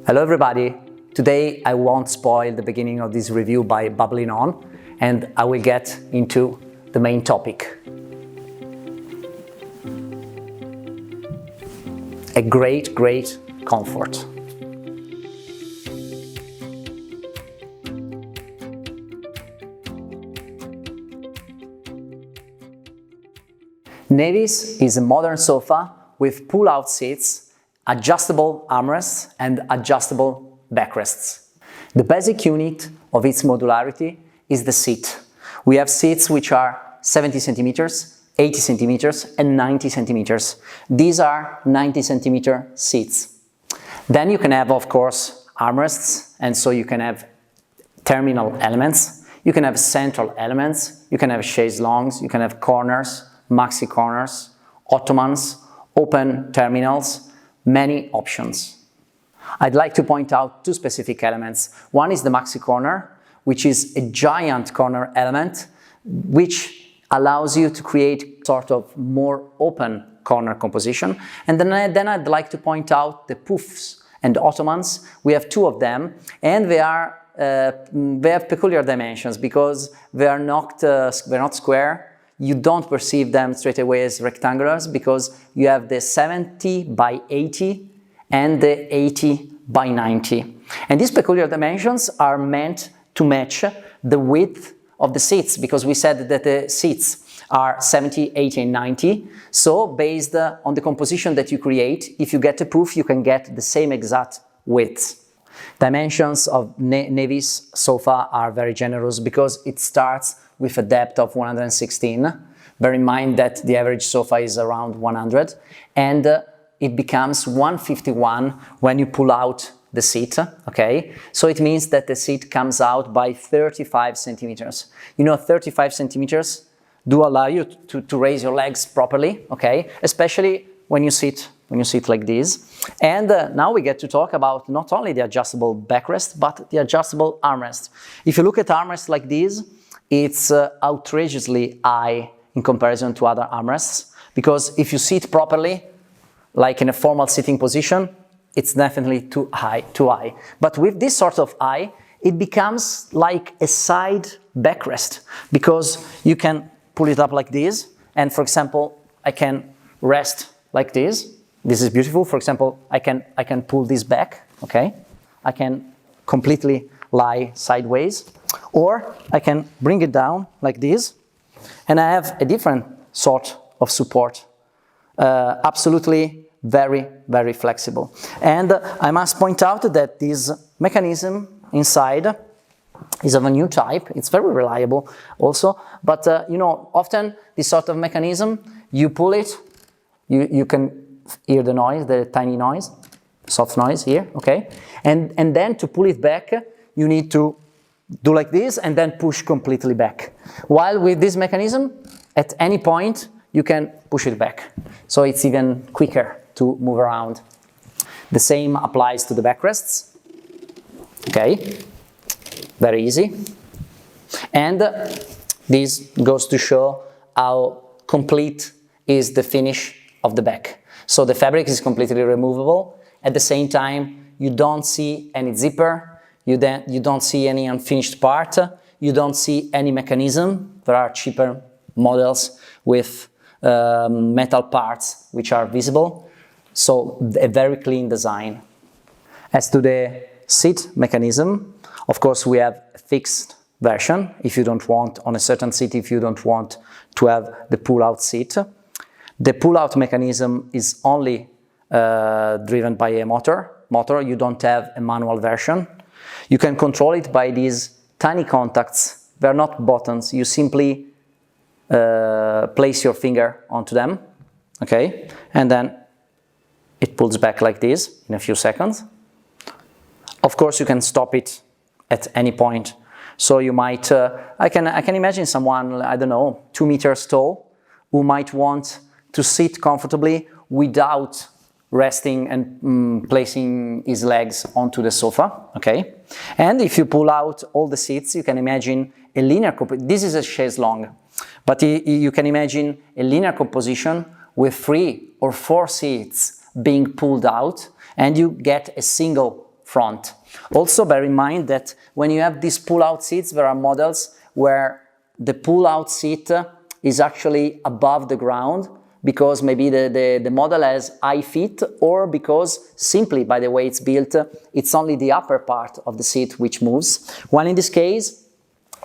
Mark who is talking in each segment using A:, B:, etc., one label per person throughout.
A: Hello everybody! Today I won't spoil the beginning of this review by babbling on, and I will get into the main topic. A great comfort. Nevis is a modern sofa with pull-out seats, adjustable armrests and adjustable backrests. The basic unit of its modularity is the seat. We have seats which are 70 centimeters, 80 centimeters and 90 centimeters. These are 90 centimeter seats. Then you can have, of course, armrests, and so you can have terminal elements, you can have central elements, you can have chaise-longues, you can have corners, maxi corners, ottomans, open terminals, many options. I'd like to point out two specific elements. One is the maxi corner, which is a giant corner element which allows you to create sort of more open corner composition. And then I'd like to point out the poufs and ottomans. We have two of them, and they have peculiar dimensions because they're not square. You don't perceive them straight away as rectangulars because you have the 70 by 80 and the 80 by 90. And these peculiar dimensions are meant to match the width of the seats, because we said that the seats are 70, 80 and 90. So based on the composition that you create, if you get a pouffe, you can get the same exact width. Dimensions of Nevis sofa are very generous because it starts with a depth of 116. Bear in mind that the average sofa is around 100, and it becomes 151 when you pull out the seat, okay? So it means that the seat comes out by 35 centimeters. You know, 35 centimeters do allow you to raise your legs properly, okay? Especially when you sit like this. And now we get to talk about not only the adjustable backrest, but the adjustable armrest. If you look at armrests like this, it's outrageously high in comparison to other armrests, because if you sit properly, like in a formal sitting position, it's definitely too high. But with this sort of eye, it becomes like a side backrest, because you can pull it up like this, and for example, I can rest like this. This is beautiful. For example, I can pull this back, okay? I can completely lie sideways, or I can bring it down like this, and I have a different sort of support. Absolutely very flexible. And I must point out that this mechanism inside is of a new type. It's very reliable also, but you know, often this sort of mechanism, you pull it, you can hear the noise, the tiny noise, soft noise here, okay? And then to pull it back, you need to do like this and then push completely back. While with this mechanism, at any point, you can push it back. So it's even quicker to move around. The same applies to the backrests. Okay, very easy. And this goes to show how complete is the finish of the back. So the fabric is completely removable. At the same time, you don't see any zipper, you don't see any unfinished part, you don't see any mechanism. There are cheaper models with metal parts which are visible. So a very clean design. As to the seat mechanism, of course we have a fixed version if you don't want, on a certain seat, if you don't want to have the pull-out seat. The pull-out mechanism is only driven by a motor. You don't have a manual version. You can control it by these tiny contacts. They're not buttons. You simply place your finger onto them, okay? And then it pulls back like this in a few seconds. Of course, you can stop it at any point. So you might, I can imagine someone, I don't know, 2 meters tall, who might want to sit comfortably without resting and placing his legs onto the sofa, okay? And if you pull out all the seats, you can imagine a linear, this is a chaise-longue, but you can imagine a linear composition with 3 or 4 seats being pulled out, and you get a single front. Also bear in mind that when you have these pull-out seats, there are models where the pull-out seat is actually above the ground because maybe the model has high feet, or because simply by the way it's built, it's only the upper part of the seat which moves. While in this case,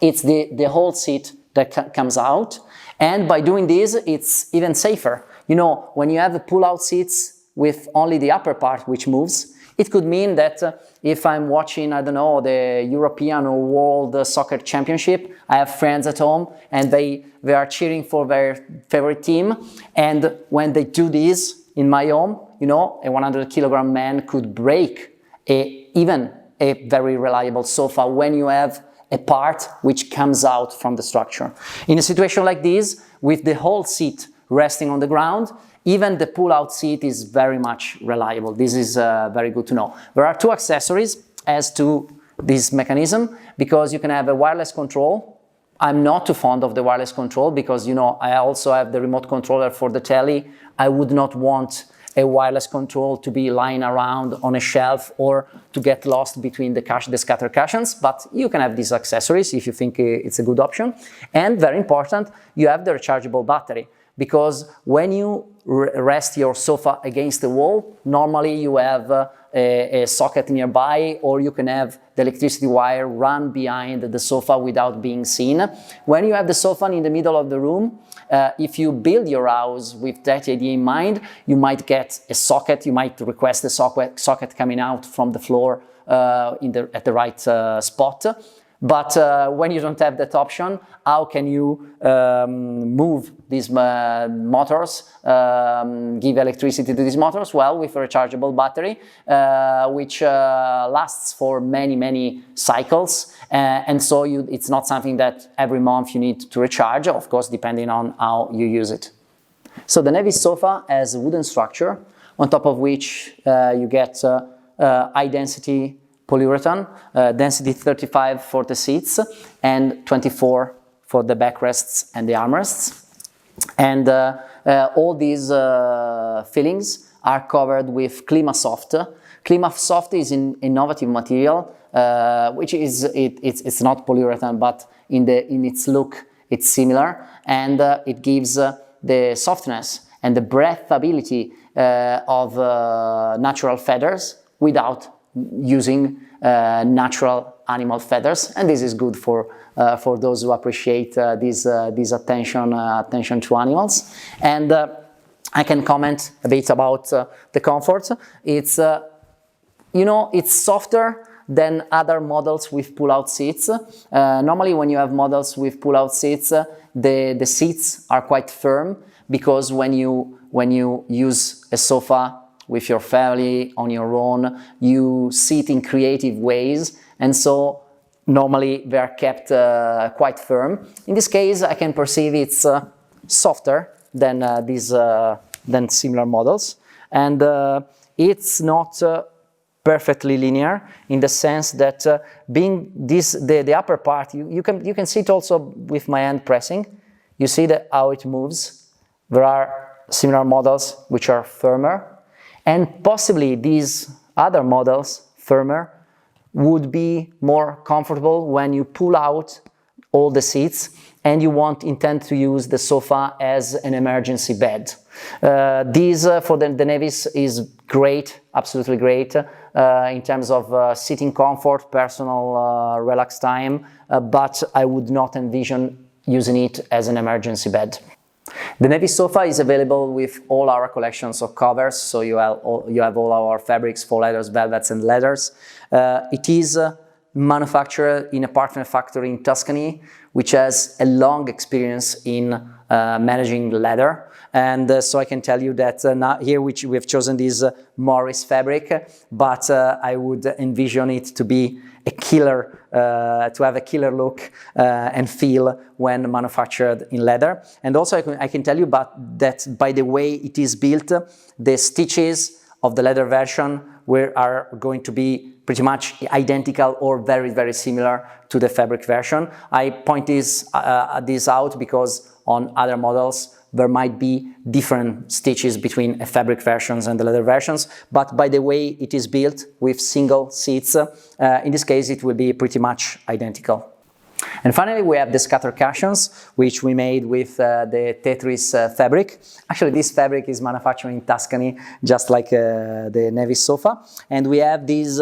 A: it's the whole seat that comes out. And by doing this, it's even safer. You know, when you have the pull-out seats with only the upper part which moves, it could mean that if I'm watching, I don't know, the European or World Soccer Championship, I have friends at home and they are cheering for their favorite team. And when they do this in my home, you know, a 100-kilogram man could break even a very reliable sofa when you have a part which comes out from the structure. In a situation like this, with the whole seat resting on the ground, even the pull-out seat is very much reliable. This is very good to know. There are two accessories as to this mechanism, because you can have a wireless control. I'm not too fond of the wireless control because, you know, I also have the remote controller for the telly. I would not want a wireless control to be lying around on a shelf or to get lost between the scatter cushions, but you can have these accessories if you think it's a good option. And very important, you have the rechargeable battery, because when you rest your sofa against the wall, normally you have a socket nearby, or you can have the electricity wire run behind the sofa without being seen. When you have the sofa in the middle of the room, if you build your house with that idea in mind, you might get a socket, you might request a socket coming out from the floor at the right spot. But when you don't have that option, how can you move these motors, give electricity to these motors? Well, with a rechargeable battery, which lasts for many, many cycles. And so it's not something that every month you need to recharge, of course, depending on how you use it. So the Nevis sofa has a wooden structure, on top of which you get high-density polyurethane, density 35 for the seats and 24 for the backrests and the armrests. And all these fillings are covered with ClimaSoft. ClimaSoft is an innovative material, which is it's not polyurethane, but in its look it's similar, and it gives the softness and the breathability of natural feathers without using natural animal feathers, and this is good for those who appreciate this attention to animals. And I can comment a bit about the comfort. It's you know, it's softer than other models with pull-out seats. Normally, when you have models with pull-out seats, the seats are quite firm, because when you use a sofa with your family, on your own, you sit in creative ways, and so normally they are kept quite firm. In this case, I can perceive it's softer than than similar models, and it's not perfectly linear, in the sense that being the upper part, you can see it also with my hand pressing. You see how it moves. There are similar models which are firmer. And possibly these other models, firmer, would be more comfortable when you pull out all the seats and you intend to use the sofa as an emergency bed. This for the Nevis is great, absolutely great, in terms of sitting comfort, personal relax time, but I would not envision using it as an emergency bed. The Nevis sofa is available with all our collections of covers, so you have all our fabrics, faux leathers, velvets and leathers. It is manufactured in a partner factory in Tuscany, which has a long experience in managing leather. And so I can tell you that now here we have chosen this Morris fabric, but I would envision it to be a killer, to have a killer look and feel when manufactured in leather. And also I can tell you that by the way it is built, the stitches of the leather version are going to be pretty much identical or very, very similar to the fabric version. I point this out because on other models, there might be different stitches between a fabric versions and the leather versions, but by the way it is built with single seats, in this case it will be pretty much identical. And finally we have the scatter cushions, which we made with the Tetris fabric. Actually this fabric is manufactured in Tuscany, just like the Nevis sofa. And we have this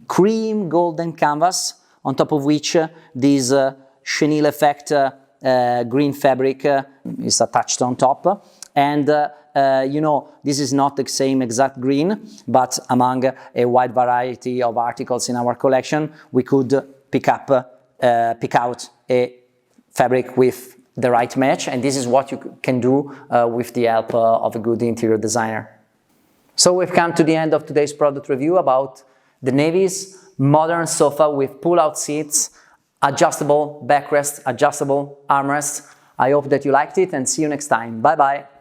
A: cream golden canvas, on top of which this chenille effect green fabric is attached on top. And you know, this is not the same exact green, but among a wide variety of articles in our collection, we could pick out a fabric with the right match, and this is what you can do with the help of a good interior designer. So we've come to the end of today's product review about the Nevis modern sofa with pull-out seats, adjustable backrest, adjustable armrest. I hope that you liked it, and see you next time. Bye bye!